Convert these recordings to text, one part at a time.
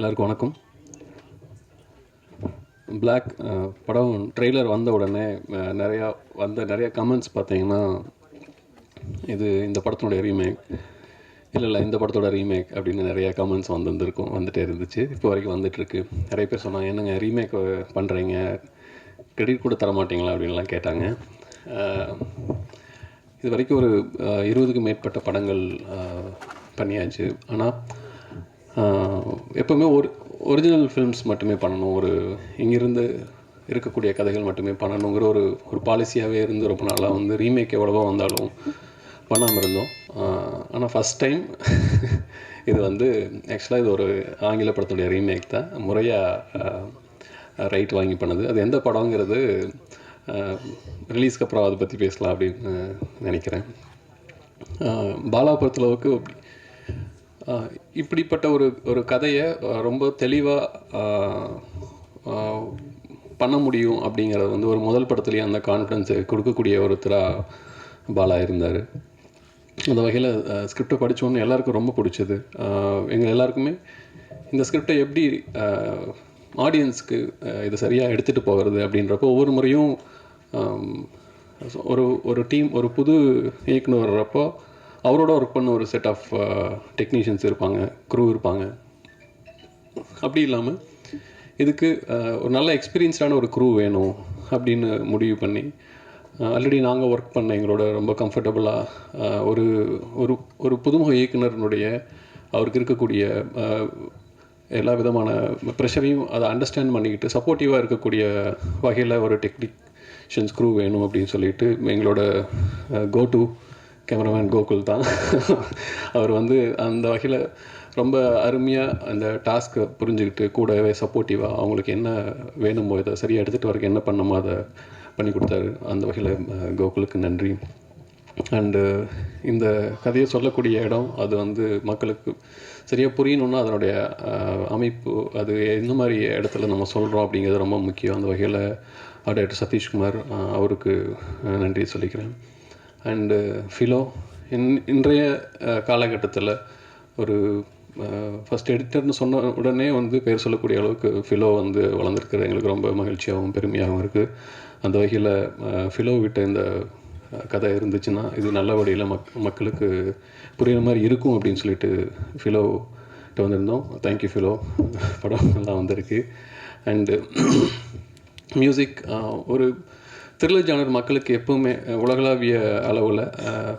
எல்லாருக்கும் வணக்கம். பிளாக் படம் ட்ரெய்லர் வந்த உடனே நிறையா கமெண்ட்ஸ் பார்த்தீங்கன்னா, இது இந்த படத்தினுடைய ரீமேக், இல்லை இந்த படத்தோட ரீமேக் அப்படின்னு நிறையா கமெண்ட்ஸ் வந்துகிட்டே இருந்துச்சு. இப்போ வரைக்கும் வந்துட்டுருக்கு. நிறைய பேர் சொன்னாங்க, என்னங்க ரீமேக் பண்ணுறீங்க, கிரெடிட் கூட தர மாட்டிங்களா அப்படின்லாம் கேட்டாங்க. இது வரைக்கும் ஒரு 20க்கும் மேற்பட்ட படங்கள் பண்ணியாச்சு. ஆனால் எப்போவுமே ஒரிஜினல் ஃபில்ம்ஸ் மட்டுமே பண்ணணும், இங்கிருந்து இருக்கக்கூடிய கதைகள் மட்டுமே பண்ணணுங்கிற ஒரு பாலிசியாகவே இருந்து ரொம்ப நாளாக ரீமேக் எவ்வளவோ வந்தாலும் பண்ணாமல் இருந்தோம். ஆனால் ஃபஸ்ட் டைம் இது ஆக்சுவலாக இது ஒரு ஆங்கில படத்துடைய ரீமேக் தான், முறையாக ரைட் வாங்கி பண்ணது. அது எந்த படங்கிறது ரிலீஸ்க்கு அப்புறம் அதை பற்றி பேசலாம் அப்படின்னு நினைக்கிறேன். பாலா பொறுத்தளவுக்கு இப்படிப்பட்ட ஒரு கதையை ரொம்ப தெளிவாக பண்ண முடியும் அப்படிங்கிறது ஒரு முதல் படத்துலேயே அந்த கான்ஃபிடன்ஸை கொடுக்கக்கூடிய ஒருத்தராக பாலா இருந்தார். அந்த வகையில் ஸ்கிரிப்டை படித்தோன்னு எல்லாருக்கும் ரொம்ப பிடிச்சது. எங்கள் எல்லாருக்குமே இந்த ஸ்கிரிப்டை எப்படி ஆடியன்ஸுக்கு இதை சரியாக எடுத்துகிட்டு போகிறது அப்படின்றப்போ ஒவ்வொரு முறையும் ஒரு டீம், ஒரு புது இயக்குனர் வர்றப்போ அவரோட ஒர்க் பண்ண ஒரு செட் ஆஃப் டெக்னீஷியன்ஸ் இருப்பாங்க, க்ரூ இருப்பாங்க. அப்படி இல்லாமல் இதுக்கு ஒரு நல்ல எக்ஸ்பீரியன்ஸ்டான ஒரு க்ரூ வேணும் அப்படின்னு முடிவு பண்ணி, ஆல்ரெடி நாங்கள் ஒர்க் பண்ண எங்களோட ரொம்ப கம்ஃபர்டபுளாக ஒரு புதுமுக இயக்குனருடைய அவருக்கு இருக்கக்கூடிய எல்லா விதமான ப்ரெஷரையும் அதை அண்டர்ஸ்டாண்ட் பண்ணிக்கிட்டு சப்போர்ட்டிவாக இருக்கக்கூடிய வகையில் ஒரு டெக்னீஷியன்ஸ் க்ரூ வேணும் அப்படின்னு சொல்லிட்டு எங்களோட கோ டு கேமராமேன் கோகுல் தான். அவர் அந்த வகையில் ரொம்ப அருமையாக அந்த டாஸ்க்கை புரிஞ்சுக்கிட்டு கூடவே சப்போர்ட்டிவாக அவங்களுக்கு என்ன வேணுமோ இதை சரியாக எடுத்துகிட்டு வரக்கு என்ன பண்ணணுமோ அதை பண்ணி கொடுத்தாரு. அந்த வகையில் கோகுலுக்கு நன்றி. அண்டு இந்த கதையை சொல்லக்கூடிய இடம் அது மக்களுக்கு சரியாக புரியணுன்னா அதனுடைய அமைப்பு, அது எந்த மாதிரி இடத்துல நம்ம சொல்கிறோம் அப்படிங்கிறது ரொம்ப முக்கியம். அந்த வகையில் டைரக்டர் சதீஷ்குமார் அவருக்கு நன்றி சொல்லிக்கிறேன். அண்டு ஃபிலோ இன்றைய காலகட்டத்தில் ஒரு ஃபஸ்ட் எடிட்டர்னு சொன்ன உடனே பேர் சொல்லக்கூடிய அளவுக்கு ஃபிலோ வளர்ந்துருக்குறது எங்களுக்கு ரொம்ப மகிழ்ச்சியாகவும் பெருமையாகவும் இருக்குது. அந்த வகையில் ஃபிலோ விட்ட இந்த கதை இருந்துச்சுன்னா இது நல்ல வழியில் மக்களுக்கு புரியுற மாதிரி இருக்கும் அப்படின்னு சொல்லிட்டு ஃபிலோகிட்ட வந்திருந்தோம். தேங்க்யூ ஃபிலோ, படம் நல்லா வந்திருக்கு. அண்டு மியூசிக் ஒரு த்ரில்லர் ஜானர் மக்களுக்கு எப்போவுமே உலகளாவிய அளவில்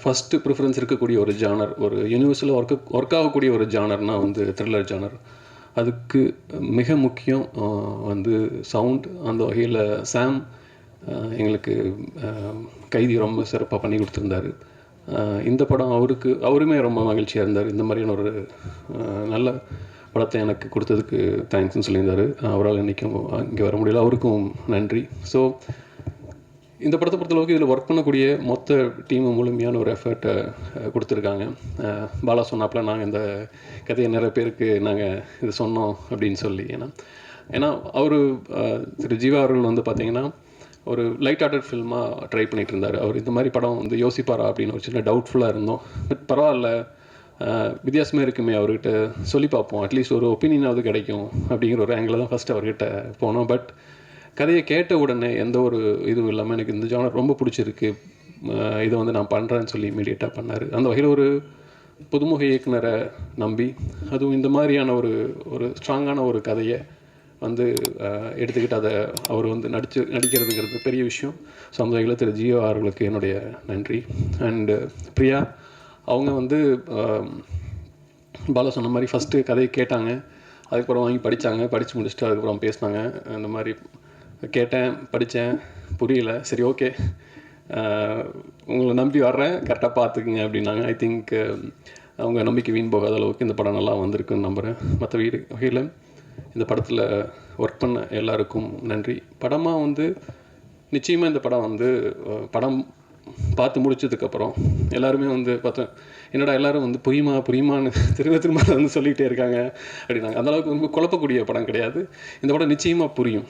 ஃபஸ்ட்டு ப்ரிஃபரன்ஸ் இருக்கக்கூடிய ஒரு ஜானர், ஒரு யூனிவர்சலாக ஒர்க் ஆகக்கூடிய ஒரு ஜானர்னால் த்ரில்லர் ஜானர். அதுக்கு மிக முக்கியம் சவுண்ட். அந்த வகையில் சாம் எங்களுக்கு கைதி ரொம்ப சிறப்பாக பண்ணி கொடுத்துருந்தாரு. இந்த படம் அவருமே ரொம்ப மகிழ்ச்சியாக இருந்தார். இந்த மாதிரியான ஒரு நல்ல படத்தை எனக்கு கொடுத்ததுக்கு தேங்க்ஸ்ன்னு சொல்லியிருந்தார். அவரால் இன்றைக்கும் இங்கே வர முடியல, அவருக்கும் நன்றி. ஸோ இந்த படத்தை பொறுத்தளவுக்கு இதில் ஒர்க் பண்ணக்கூடிய மொத்த டீமு முழுமையான ஒரு எஃபர்ட்டை கொடுத்துருக்காங்க. பாலா சொன்னாப்பில் நாங்கள் இந்த கதையை நிறைய பேருக்கு நாங்கள் இது சொன்னோம் அப்படின்னு சொல்லி, ஏன்னா அவர் திரு ஜீவா அவர்கள் பார்த்திங்கன்னா ஒரு லைட் ஹார்ட்டட் ஃபில்மாக ட்ரை பண்ணிகிட்டு இருந்தார். அவர் இந்த மாதிரி படம் யோசிப்பாரா அப்படின்னு ஒரு சின்ன டவுட்ஃபுல்லாக இருந்தோம். பட் பரவாயில்ல, வித்தியாசமே இருக்குமே, அவர்கிட்ட சொல்லி பார்ப்போம், அட்லீஸ்ட் ஒரு ஒப்பீனியனாவது கிடைக்கும் அப்படிங்கிற ஒரு ஆங்கிள் தான் ஃபஸ்ட்டு அவர்கிட்ட போனோம். பட் கதையை கேட்ட உடனே எந்த ஒரு இதுவும் இல்லாமல் எனக்கு இந்த ஜானர் ரொம்ப பிடிச்சிருக்கு, இதை நான் பண்ணுறேன்னு சொல்லி இமீடியட்டாக பண்ணார். அந்த வகையில் ஒரு புதுமுக இயக்குனரை நம்பி, அதுவும் இந்த மாதிரியான ஒரு ஸ்ட்ராங்கான ஒரு கதையை எடுத்துக்கிட்டு அதை அவர் நடிக்கிறதுங்கிறது பெரிய விஷயம். ஸோ அந்த வகையில் திரு ஜியோ அவர்களுக்கு என்னுடைய நன்றி. அண்டு பிரியா அவங்க பாலா சொன்ன மாதிரி ஃபஸ்ட்டு கதையை கேட்டாங்க, அதுக்கப்புறம் வாங்கி படித்து முடிச்சுட்டு அதுக்கப்புறம் பேசினாங்க. இந்த மாதிரி கேட்டேன், படித்தேன், புரியல, சரி ஓகே உங்களை நம்பி வர்றேன், கரெக்டாக பார்த்துக்குங்க அப்படின்னாங்க. ஐ திங்க் அவங்க நம்பிக்கை வீண் போகாத அளவுக்கு இந்த படம் நல்லா வந்திருக்குன்னு நம்புகிறேன். மற்ற வகையில் இந்த படத்தில் ஒர்க் பண்ண எல்லாருக்கும் நன்றி. படமாக நிச்சயமாக இந்த படம் படம் பார்த்து முடிச்சதுக்கப்புறம் எல்லாருமே பார்த்தேன், என்னடா எல்லோரும் புரியுமான்னு திரும்ப சொல்லிகிட்டே இருக்காங்க அப்படின்னாங்க. அந்தளவுக்கு குழப்பக்கூடிய படம் கிடையாது. இந்த படம் நிச்சயமாக புரியும்.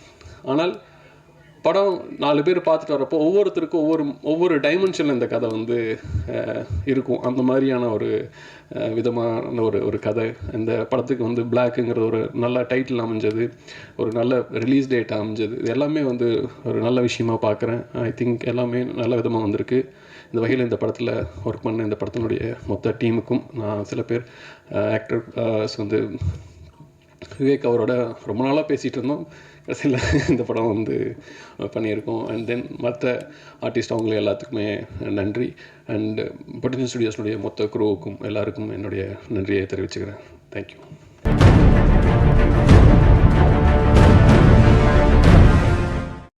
ஆனால் படம் 4 பேர் பார்த்துட்டு வரப்போ ஒவ்வொருத்தருக்கும் ஒவ்வொரு டைமென்ஷனில் இந்த கதை வந்து இருக்கும். அந்த மாதிரியான ஒரு விதமான ஒரு கதை. இந்த படத்துக்கு வந்து பிளாக்குங்கிற ஒரு நல்ல டைட்டில் அமைஞ்சது, ஒரு நல்ல ரிலீஸ் டேட் அமைஞ்சது, இது எல்லாமே வந்து ஒரு நல்ல விஷயமா பார்க்குறேன். ஐ திங்க் எல்லாமே நல்ல விதமாக வந்திருக்கு. இந்த வகையில் இந்த படத்தில் ஒர்க் பண்ண இந்த படத்தினுடைய மொத்த டீமுக்கும் நான் சில பேர் ஆக்டர்ஸ் வந்து விவேக் அவரோட ரொம்ப நாளாக பேசிகிட்டு இருந்தோம். கடைசியில் இந்த படம் வந்து பண்ணியிருக்கோம். அண்ட் தென் மற்ற ஆர்டிஸ்ட் அவங்களுக்கு எல்லாத்துக்குமே நன்றி. அண்ட் பொட்டன்ஷியல் ஸ்டுடியோஸ்னுடைய மொத்த குரூவுக்கும் எல்லாருக்கும் என்னுடைய நன்றியை தெரிவிச்சுக்கிறேன். தேங்க்யூ.